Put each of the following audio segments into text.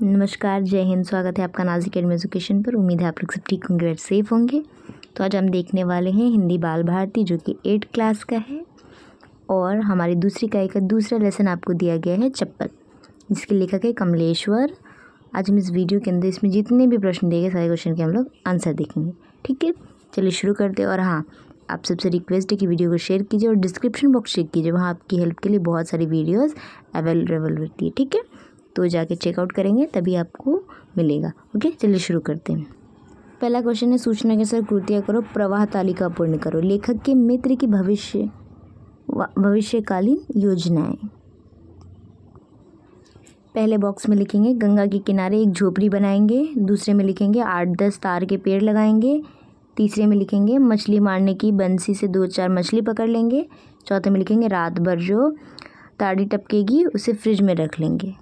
नमस्कार, जय हिंद। स्वागत है आपका नाज़ अकेडमी एजुकेशन पर। उम्मीद है आप लोग सब ठीक होंगे और सेफ़ होंगे। तो आज हम देखने वाले हैं हिंदी बाल भारती, जो कि 8th क्लास का है। और हमारी दूसरी इकाई का दूसरा लेसन आपको दिया गया है चप्पल, जिसके लेखक है कमलेश्वर। आज हम इस वीडियो के अंदर इसमें जितने भी प्रश्न दिए गए सारे क्वेश्चन के हम लोग आंसर देखेंगे। ठीक है, चलिए शुरू करते हैं। और हाँ, आप सबसे रिक्वेस्ट है कि वीडियो को शेयर कीजिए और डिस्क्रिप्शन बॉक्स चेक कीजिए, वहाँ आपकी हेल्प के लिए बहुत सारी वीडियोज़ अवेलेबल होती है। ठीक है, तो जाके चेकआउट करेंगे तभी आपको मिलेगा। ओके, चलिए शुरू करते हैं। पहला क्वेश्चन है, सूचना के अनुसार कृतियाँ करो, प्रवाह तालिका पूर्ण करो। लेखक के मित्र की भविष्यकालीन योजनाएं। पहले बॉक्स में लिखेंगे गंगा के किनारे एक झोपड़ी बनाएंगे। दूसरे में लिखेंगे 8-10 तार के पेड़ लगाएंगे। तीसरे में लिखेंगे मछली मारने की बंसी से 2-4 मछली पकड़ लेंगे। चौथे में लिखेंगे रात भर जो ताड़ी टपकेगी उसे फ्रिज में रख लेंगे।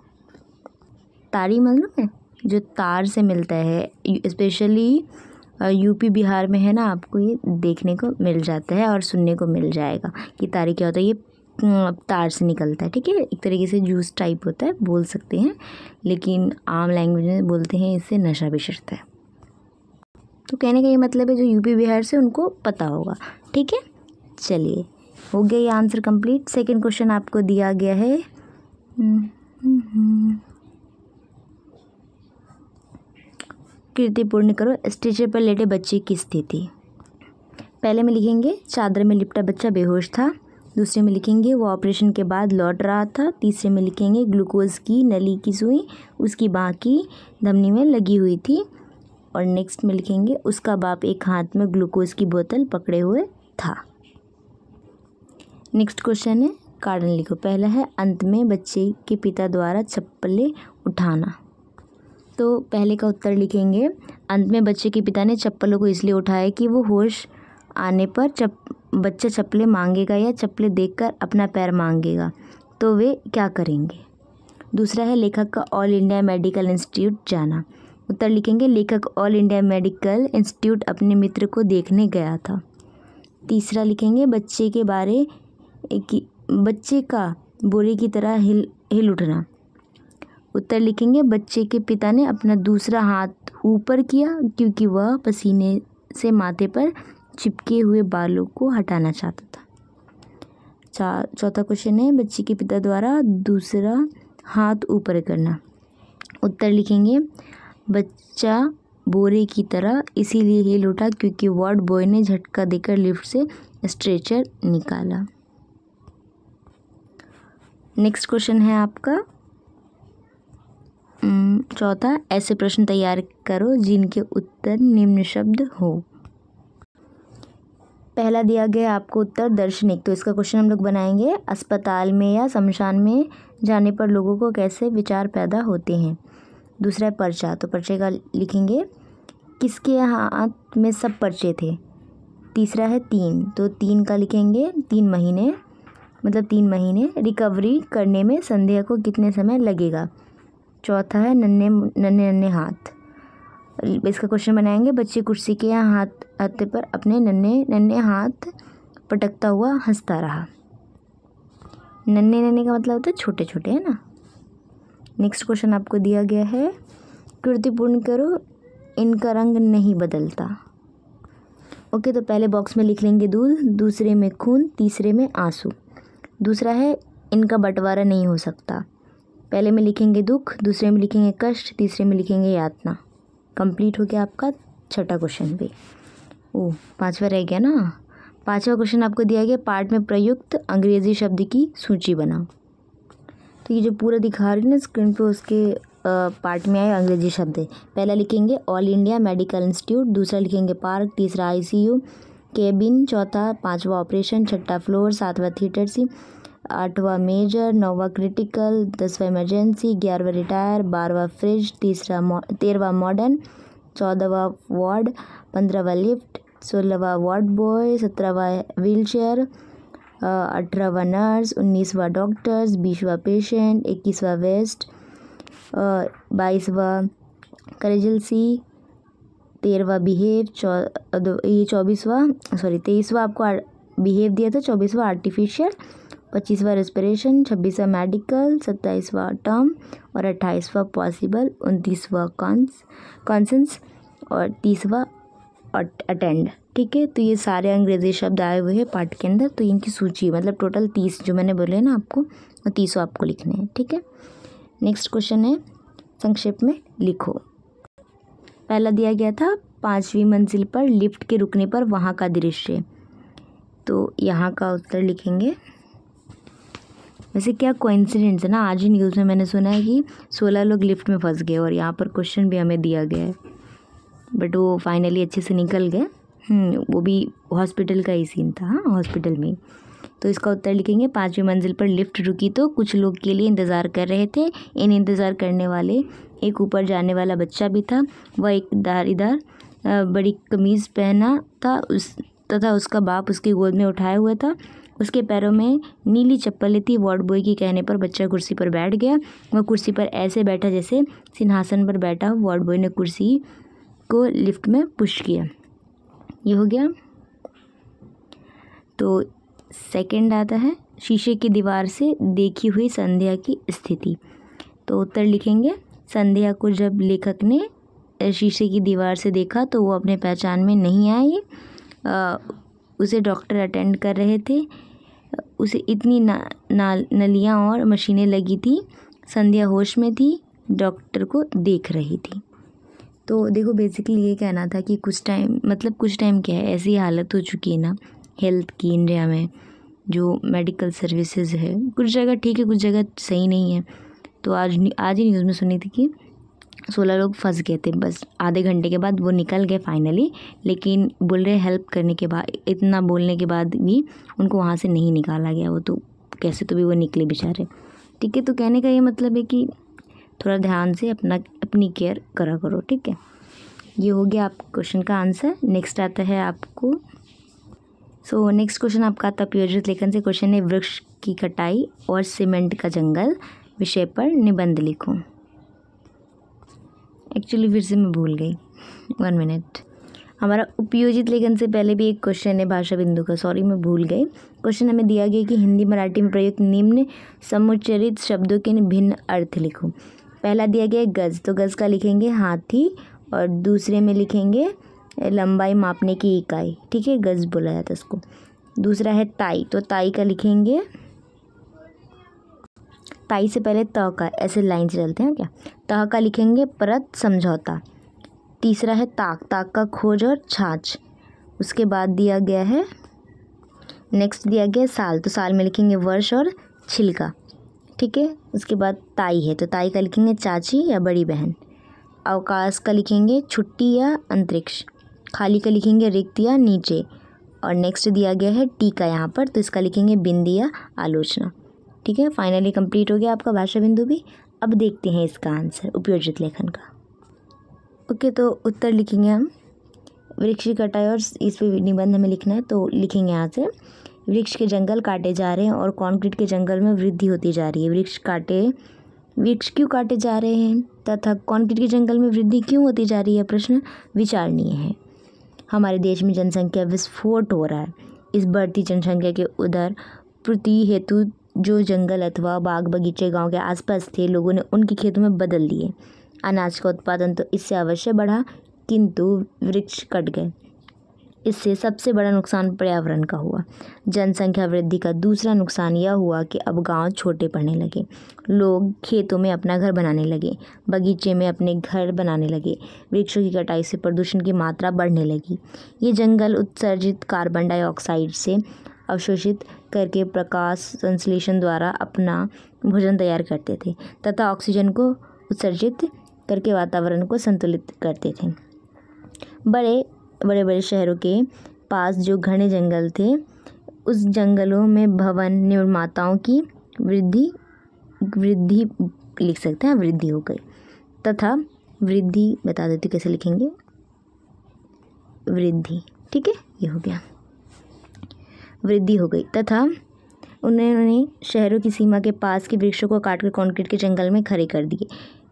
ताड़ी मालूम है, जो तार से मिलता है, स्पेशली यूपी बिहार में है ना, आपको ये देखने को मिल जाता है और सुनने को मिल जाएगा कि ताड़ी क्या होता है। ये तार से निकलता है। ठीक है, एक तरीके से जूस टाइप होता है, बोल सकते हैं, लेकिन आम लैंग्वेज में बोलते हैं इससे नशा भी चढ़ता है। तो कहने का ये मतलब है जो यूपी बिहार से उनको पता होगा। ठीक है, चलिए हो गया ये आंसर कंप्लीट। सेकंड क्वेश्चन आपको दिया गया है कृति पूर्ण करो। स्ट्रेचर पर लेटे बच्चे की स्थिति। पहले में लिखेंगे चादर में लिपटा बच्चा बेहोश था। दूसरे में लिखेंगे वो ऑपरेशन के बाद लौट रहा था। तीसरे में लिखेंगे ग्लूकोज की नली की सुई उसकी बाँह की धमनी में लगी हुई थी। और नेक्स्ट में लिखेंगे उसका बाप एक हाथ में ग्लूकोज की बोतल पकड़े हुए था। नेक्स्ट क्वेश्चन है, कारण लिखो। पहला है अंत में बच्चे के पिता द्वारा चप्पलें उठाना। तो पहले का उत्तर लिखेंगे अंत में बच्चे के पिता ने चप्पलों को इसलिए उठाया कि वो होश आने पर बच्चा चप्पलें मांगेगा या चप्पलें देखकर अपना पैर मांगेगा, तो वे क्या करेंगे। दूसरा है लेखक का ऑल इंडिया मेडिकल इंस्टीट्यूट जाना। उत्तर लिखेंगे लेखक ऑल इंडिया मेडिकल इंस्टीट्यूट अपने मित्र को देखने गया था। तीसरा लिखेंगे बच्चे का बोरे की तरह हिल उठना। उत्तर लिखेंगे बच्चे के पिता ने अपना दूसरा हाथ ऊपर किया क्योंकि वह पसीने से माथे पर चिपके हुए बालों को हटाना चाहता था। चौथा क्वेश्चन है बच्चे के पिता द्वारा दूसरा हाथ ऊपर करना। उत्तर लिखेंगे बच्चा बोरे की तरह इसीलिए हिल उठा क्योंकि वार्ड बॉय ने झटका देकर लिफ्ट से स्ट्रेचर निकाला। नेक्स्ट क्वेश्चन है आपका चौथा, ऐसे प्रश्न तैयार करो जिनके उत्तर निम्न शब्द हो। पहला दिया गया आपको उत्तर दार्शनिक। तो इसका क्वेश्चन हम लोग बनाएंगे अस्पताल में या शमशान में जाने पर लोगों को कैसे विचार पैदा होते हैं। दूसरा है पर्चा। तो पर्चे का लिखेंगे किसके हाथ में सब पर्चे थे। तीसरा है 3। तो 3 का लिखेंगे 3 महीने, मतलब 3 महीने रिकवरी करने में संदेह को कितने समय लगेगा। चौथा है नन्हे हाथ। इसका क्वेश्चन बनाएंगे बच्चे कुर्सी के हाथ पर अपने नन्हे हाथ पटकता हुआ हंसता रहा। नन्हे का मतलब होता है छोटे छोटे, है ना। नेक्स्ट क्वेश्चन आपको दिया गया है कृति पूर्ण करो, इनका रंग नहीं बदलता। ओके, तो पहले बॉक्स में लिख लेंगे दूध, दूसरे में खून, तीसरे में आंसू। दूसरा है इनका बंटवारा नहीं हो सकता। पहले में लिखेंगे दुख, दूसरे में लिखेंगे कष्ट, तीसरे में लिखेंगे यातना। कंप्लीट हो गया आपका छठा क्वेश्चन भी। पांचवा रह गया ना। पांचवा क्वेश्चन आपको दिया गया पाठ में प्रयुक्त अंग्रेजी शब्द की सूची बनाओ। तो ये जो पूरा दिखा रही है ना स्क्रीन पे, उसके पार्ट में आए अंग्रेजी शब्द है। पहला लिखेंगे ऑल इंडिया मेडिकल इंस्टीट्यूट, दूसरा लिखेंगे पार्क, तीसरा ICU केबिन, चौथा 5वां ऑपरेशन, छठा फ्लोर, 7वां थिएटर सी, 8वां मेजर, 9वां क्रिटिकल, 10वां इमरजेंसी, 11वां रिटायर, 12वां फ्रिज, 13वां मॉडर्न, 14वां वार्ड, 15वां लिफ्ट, 16वां वार्ड बॉय, 17वां व्हील चेयर, 18वां नर्स, 19वां डॉक्टर्स, 20वां पेशेंट, 21वां वेस्ट, 22वां करेजल्सी, 13वां बिहेव, 23वां आपको बिहेव दिया था, 24वां आर्टिफिशियल 25वां रेस्पिरेशन, 26वां मेडिकल, 27वां टर्म और 28वां पॉसिबल, 29वां कॉन्सेंस और 30वां अटेंड। ठीक है, तो ये सारे अंग्रेजी शब्द आए हुए हैं पार्ट के अंदर। तो इनकी सूची मतलब टोटल 30 जो मैंने बोले ना आपको, और 30 आपको लिखने हैं। ठीक है, नेक्स्ट क्वेश्चन है संक्षेप में लिखो। पहला दिया गया था 5वीं मंजिल पर लिफ्ट के रुकने पर वहाँ का दृश्य। तो यहाँ का उत्तर लिखेंगे। वैसे क्या कोइंसिडेंस है ना, आज ही न्यूज़ में मैंने सुना है कि 16 लोग लिफ्ट में फंस गए और यहाँ पर क्वेश्चन भी हमें दिया गया है, बट वो फाइनली अच्छे से निकल गए। वो भी हॉस्पिटल का ही सीन था, हाँ हॉस्पिटल में। तो इसका उत्तर लिखेंगे 5वीं मंजिल पर लिफ्ट रुकी तो कुछ लोग के लिए इंतज़ार कर रहे थे। इन इंतज़ार करने वाले एक ऊपर जाने वाला बच्चा भी था। वह एक धारीदार बड़ी कमीज़ पहना था तथा उसका बाप उसकी गोद में उठाया हुआ था। उसके पैरों में नीली चप्पलें थी। वार्ड बॉय के कहने पर बच्चा कुर्सी पर बैठ गया। वह कुर्सी पर ऐसे बैठा जैसे सिंहासन पर बैठा। वार्ड बॉय ने कुर्सी को लिफ्ट में पुश किया। ये हो गया। तो सेकंड आता है शीशे की दीवार से देखी हुई संध्या की स्थिति। तो उत्तर लिखेंगे संध्या को जब लेखक ने शीशे की दीवार से देखा तो वो अपने पहचान में नहीं आई। उसे डॉक्टर अटेंड कर रहे थे। उसे इतनी नलियाँ और मशीनें लगी थी। संध्या होश में थी, डॉक्टर को देख रही थी। तो देखो बेसिकली ये कहना था कि कुछ टाइम क्या है, ऐसी हालत हो चुकी है ना हेल्थ की इंडिया में, जो मेडिकल सर्विसेज है कुछ जगह ठीक है कुछ जगह सही नहीं है। तो आज ही न्यूज़ में सुनी थी कि 16 लोग फंस गए थे। बस आधे घंटे के बाद वो निकल गए फाइनली, लेकिन बोल रहे हेल्प करने के बाद, इतना बोलने के बाद भी उनको वहाँ से नहीं निकाला गया। वो तो कैसे तो भी वो निकले बेचारे। ठीक है, तो कहने का ये मतलब है कि थोड़ा ध्यान से अपनी केयर करा करो। ठीक है, ये हो गया आप क्वेश्चन का आंसर। नेक्स्ट आता है आपको, नेक्स्ट क्वेश्चन आपका आता है प्रयोजित लेखन से। क्वेश्चन है वृक्ष की कटाई और सीमेंट का जंगल विषय पर निबंध लिखो। एक्चुअली फिर से मैं भूल गई, 1 मिनट। हमारा उपयोजित लेखन से पहले भी एक क्वेश्चन है भाषा बिंदु का, सॉरी मैं भूल गई। क्वेश्चन हमें दिया गया कि हिंदी मराठी में प्रयुक्त निम्न समुच्चरित शब्दों के भिन्न अर्थ लिखो। पहला दिया गया है गज, तो गज का लिखेंगे हाथी, और दूसरे में लिखेंगे लंबाई मापने की इकाई। ठीक है, गज बोला जाता है इसको। दूसरा है ताई, तो ताई का लिखेंगे, ताई से पहले त का, ऐसे लाइन से चलते हैं क्या। त का लिखेंगे परत समझौता। तीसरा है ताक, ताक का खोज और छाछ। उसके बाद दिया गया है नेक्स्ट दिया गया साल, तो साल में लिखेंगे वर्ष और छिलका। ठीक है, उसके बाद ताई है, तो ताई का लिखेंगे चाची या बड़ी बहन। अवकाश का लिखेंगे छुट्टी या अंतरिक्ष। खाली का लिखेंगे रिक्त या नीचे। और नेक्स्ट दिया गया है टीका यहाँ पर, तो इसका लिखेंगे बिंदी या आलोचना। ठीक है, फाइनली कंप्लीट हो गया आपका भाषा बिंदु भी। अब देखते हैं इसका आंसर उपयोजित लेखन का। ओके, तो उत्तर लिखेंगे हम वृक्ष की कटाई और इस पे निबंध हमें लिखना है। तो लिखेंगे यहाँ से वृक्ष के जंगल काटे जा रहे हैं और कंक्रीट के जंगल में वृद्धि होती जा रही है। वृक्ष क्यों काटे जा रहे हैं तथा कंक्रीट के जंगल में वृद्धि क्यों होती जा रही है, प्रश्न विचारणीय है। हमारे देश में जनसंख्या विस्फोट हो रहा है। इस बढ़ती जनसंख्या के उधर प्रति हेतु जो जंगल अथवा बाग बगीचे गांव के आसपास थे, लोगों ने उनके खेतों में बदल दिए। अनाज का उत्पादन तो इससे अवश्य बढ़ा, किंतु वृक्ष कट गए। इससे सबसे बड़ा नुकसान पर्यावरण का हुआ। जनसंख्या वृद्धि का दूसरा नुकसान यह हुआ कि अब गांव छोटे पड़ने लगे। लोग खेतों में अपना घर बनाने लगे, बगीचे में अपने घर बनाने लगे। वृक्षों की कटाई से प्रदूषण की मात्रा बढ़ने लगी। ये जंगल उत्सर्जित कार्बन डाइऑक्साइड से अवशोषित करके प्रकाश संश्लेषण द्वारा अपना भोजन तैयार करते थे तथा ऑक्सीजन को उत्सर्जित करके वातावरण को संतुलित करते थे। बड़े शहरों के पास जो घने जंगल थे, उस जंगलों में भवन निर्माताओं की वृद्धि लिख सकते हैं, वृद्धि हो गई तथा वृद्धि बता देती कैसे लिखेंगे, वृद्धि। ठीक है, ये हो गया, वृद्धि हो गई तथा उन्होंने शहरों की सीमा के पास के वृक्षों को काटकर कंक्रीट के जंगल में खड़े कर दिए।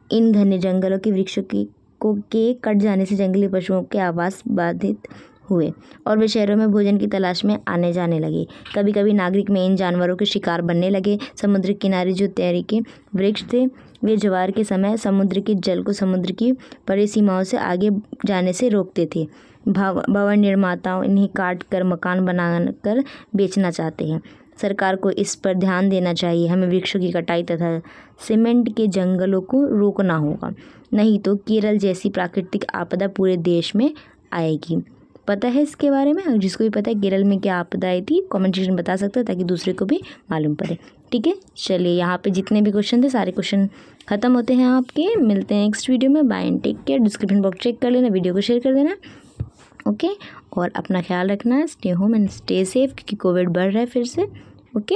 इन घने जंगलों के वृक्षों के कट जाने से जंगली पशुओं के आवास बाधित हुए और वे शहरों में भोजन की तलाश में आने जाने लगे। कभी कभी नागरिक में इन जानवरों के शिकार बनने लगे। समुद्र किनारे जो तैरी के वृक्ष थे वे ज्वार के समय समुद्र के जल को समुद्र की बड़ी सीमाओं से आगे जाने से रोकते थे। भवन निर्माताओं इन्हें काट कर मकान बनाकर बेचना चाहते हैं। सरकार को इस पर ध्यान देना चाहिए। हमें वृक्षों की कटाई तथा सीमेंट के जंगलों को रोकना होगा, नहीं तो केरल जैसी प्राकृतिक आपदा पूरे देश में आएगी। पता है इसके बारे में? अगर जिसको भी पता है केरल में क्या आपदा आई थी कमेंट सेक्शन में बता सकते हैं ताकि दूसरे को भी मालूम पड़े। ठीक है, चलिए यहाँ पे जितने भी क्वेश्चन थे सारे क्वेश्चन खत्म होते हैं आपके। मिलते हैं नेक्स्ट वीडियो में। Bye and take care. Description box check कर लेना, वीडियो को शेयर कर देना। ओके, और अपना ख्याल रखना। Stay home and stay safe क्योंकि कोविड बढ़ रहा है फिर से। ओके।